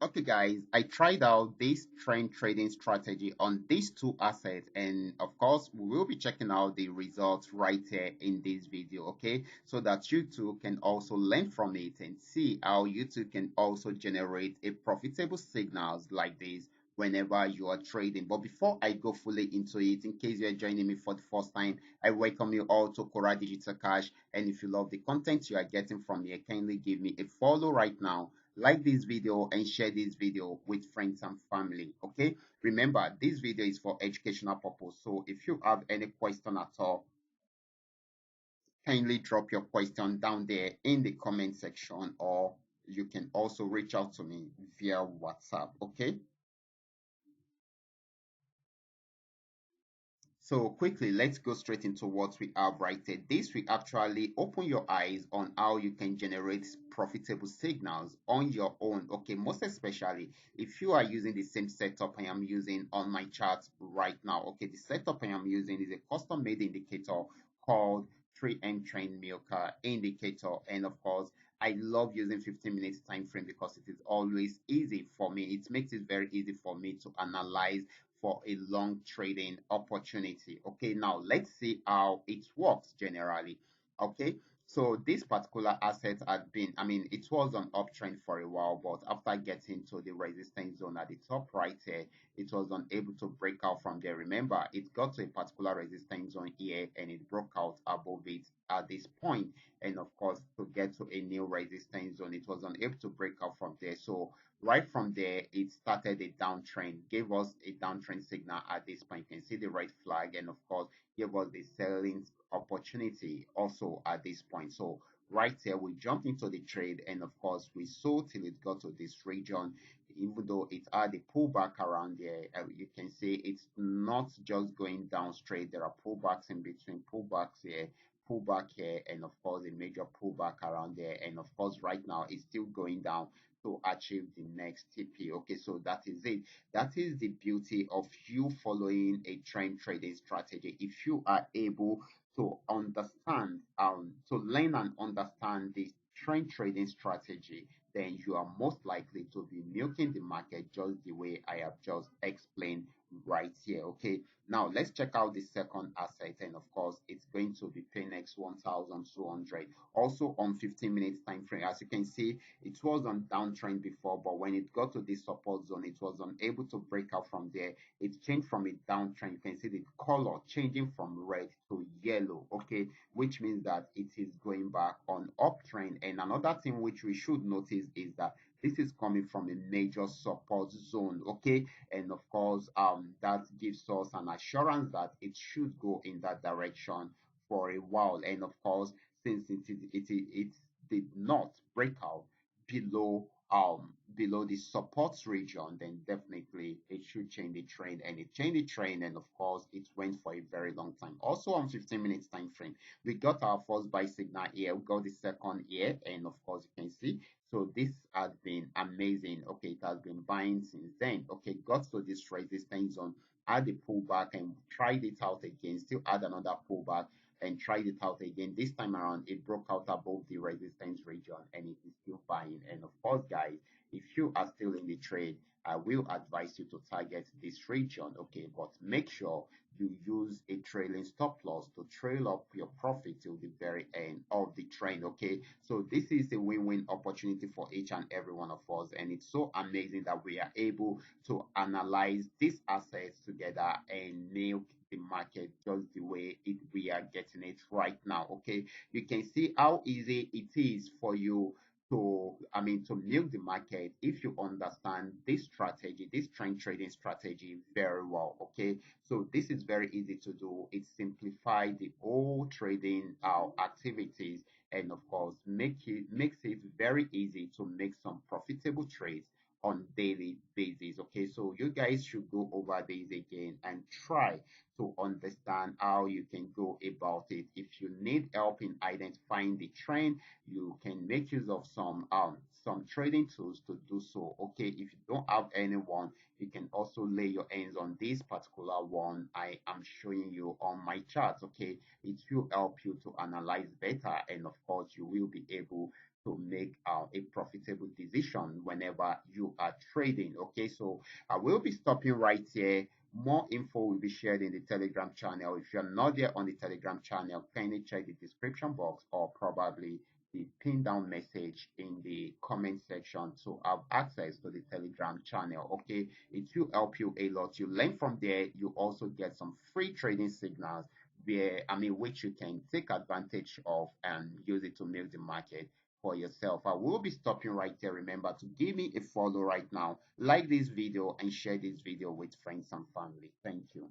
Okay, guys, I tried out this trend trading strategy on these two assets, and of course, we will be checking out the results right here in this video, okay? So that you too can also learn from it and see how you too can also generate a profitable signals like this whenever you are trading. But before I go fully into it, in case you're joining me for the first time, I welcome you all to Qora Digital Cash. And if you love the content you are getting from here, kindly give me a follow right now, like this video, and share this video with friends and family. Okay, remember this video is for educational purpose, so if you have any question at all, kindly drop your question down there in the comment section, or you can also reach out to me via WhatsApp. Okay, so quickly, let's go straight into what we have right here. This will actually open your eyes on how you can generate profitable signals on your own. Okay, most especially if you are using the same setup I am using on my chart right now. Okay, the setup I am using is a custom made indicator called 3M Train Milker indicator. And of course, I love using 15 minutes time frame because it is always easy for me. It makes it very easy for me to analyze for a long trading opportunity. Okay, now let's see how it works generally. Okay, so this particular asset had been, I mean, it was on uptrend for a while, but after getting to the resistance zone at the top right here, it was unable to break out from there. Remember, it got to a particular resistance zone here and it broke out above it at this point. And of course, to get to a new resistance zone, it was unable to break out from there. So right from there, it started a downtrend, gave us a downtrend signal at this point. You can see the red flag, and of course, gave us the selling opportunity also at this point. So right here, we jumped into the trade, and of course, we sold till it got to this region. Even though it had a pullback around there, you can see it's not just going down straight. There are pullbacks in between, pullbacks here, pullback here, and of course, a major pullback around there. And of course, right now, it's still going down to achieve the next TP. Okay, so that is it. That is the beauty of you following a trend trading strategy. If you are able to understand, to learn and understand the trend trading strategy, then you are most likely to be milking the market just the way I have just explained right here. Okay, now let's check out the second asset, and of course, it's going to be Paynex 1200, also on 15 minutes time frame. As you can see, it was on downtrend before, but when it got to this support zone, it was unable to break out from there. It changed from a downtrend. You can see the color changing from red to yellow, okay, which means that it is going back on uptrend. And another thing which we should notice is that this is coming from a major support zone, okay, and of course, that gives us an assurance that it should go in that direction for a while. And of course, since it did not break out below the support region, then definitely it should change the trend, and it changed the trend, and of course it went for a very long time. Also on 15 minutes time frame, we got our first buy signal here, we got the second here, and of course you can see, so this has been amazing. Okay, it has been buying since then. Okay, got to this resistance zone, had a pullback and tried it out again, still had another pullback and tried it out again. This time around, it broke out above the resistance region and it is still buying. And of course, guys, if you are still in the trade, I will advise you to target this region, okay? But make sure you use a trailing stop loss to trail up your profit till the very end of the trend, okay? So this is a win-win opportunity for each and every one of us, and it's so amazing that we are able to analyze these assets together and milk the market just the way we are getting it right now. Okay, you can see how easy it is for you to, I mean, to milk the market if you understand this strategy, this trend trading strategy very well. Okay, so this is very easy to do. It simplifies the whole trading activities, and of course makes it very easy to make some profitable trades on daily basis. Okay, so you guys should go over this again and try to understand how you can go about it. If you need help in identifying the trend, you can make use of some trading tools to do so. Okay, if you don't have anyone, you can also lay your hands on this particular one I am showing you on my chart. Okay, it will help you to analyze better, and of course you will be able to make a profitable decision whenever you are trading. Okay, so I will be stopping right here. More info will be shared in the Telegram channel. If you're not there on the Telegram channel, kindly check the description box or probably the pin down message in the comment section to have access to the Telegram channel. Okay, it will help you a lot. You learn from there. You also get some free trading signals where which you can take advantage of and use it to milk the market for yourself. I will be stopping right there. Remember to give me a follow right now, like this video, and share this video with friends and family. Thank you.